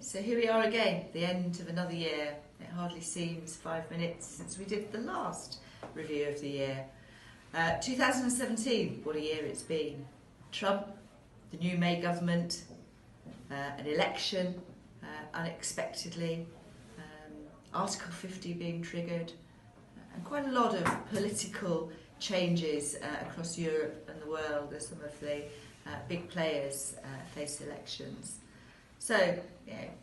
So here we are again, the end of another year. It hardly seems 5 minutes since we did the last review of the year. 2017, what a year it's been. Trump, the new May government, an election unexpectedly, Article 50 being triggered, and quite a lot of political changes across Europe and the world as some of the big players face elections. So,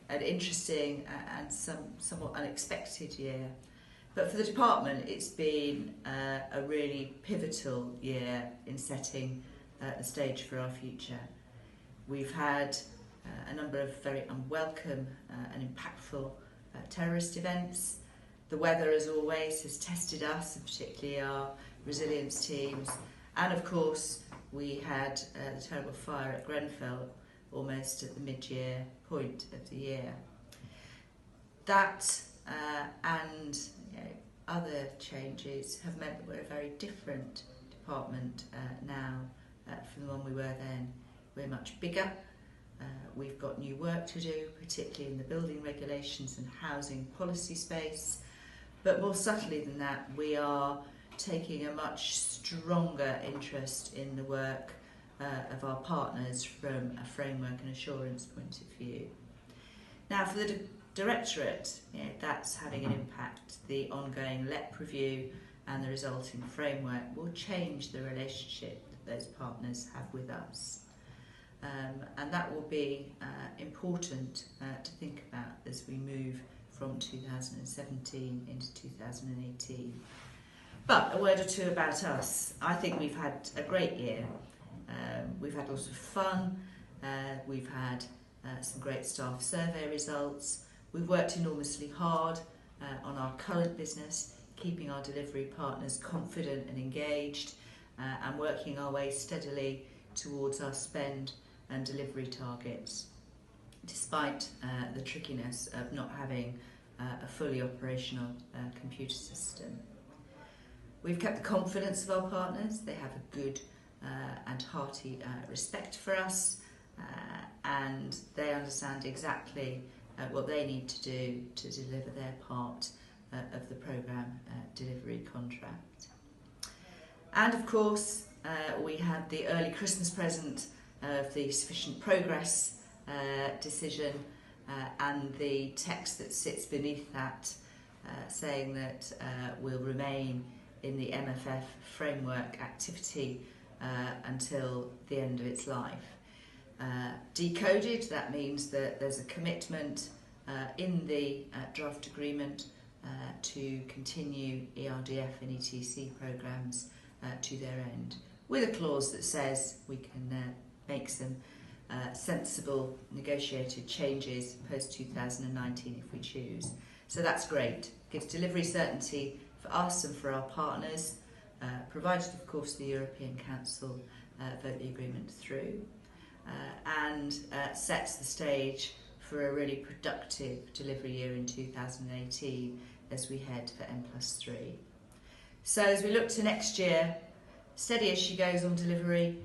an interesting and somewhat unexpected year. But for the department, it's been a really pivotal year in setting the stage for our future. We've had a number of very unwelcome and impactful terrorist events. The weather, as always, has tested us, and particularly our resilience teams. And of course, we had the terrible fire at Grenfell almost at the mid-year point of the year. That and other changes have meant that we're a very different department now from the one we were then. We're much bigger. We've got new work to do, particularly in the building regulations and housing policy space. But more subtly than that, we are taking a much stronger interest in the work of our partners from a framework and assurance point of view. Now, for the Directorate, that's having an impact. The ongoing LEP review and the resulting framework will change the relationship that those partners have with us. And that will be important to think about as we move from 2017 into 2018. But a word or two about us. I think we've had a great year. We've had lots of fun. We've had some great staff survey results. We've worked enormously hard on our current business, keeping our delivery partners confident and engaged, and working our way steadily towards our spend and delivery targets, despite the trickiness of not having a fully operational computer system. We've kept the confidence of our partners. They have a good and hearty respect for us, and they understand exactly what they need to do to deliver their part of the programme delivery contract. And of course, we had the early Christmas present of the sufficient progress decision and the text that sits beneath that saying that we'll remain in the MFF framework activity until the end of its life. Decoded, that means that there's a commitment in the draft agreement to continue ERDF and ETC programmes to their end, with a clause that says we can make some sensible negotiated changes post-2019 if we choose. So that's great. Gives delivery certainty for us and for our partners, provided of course the European Council vote the agreement through, and sets the stage for a really productive delivery year in 2018 as we head for N+3. So as we look to next year, steady as she goes on delivery,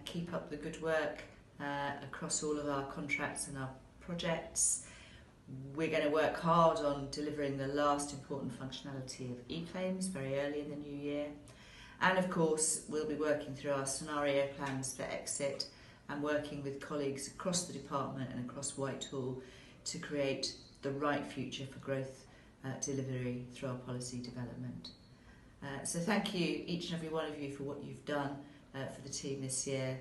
keep up the good work across all of our contracts and our projects. We're going to work hard on delivering the last important functionality of e-claims very early in the new year. And of course, we'll be working through our scenario plans for exit and working with colleagues across the department and across Whitehall to create the right future for growth delivery through our policy development. So thank you, each and every one of you, for what you've done for the team this year.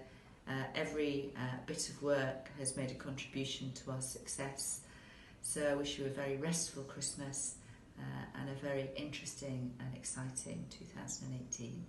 Every bit of work has made a contribution to our success. So I wish you a very restful Christmas and a very interesting and exciting 2018.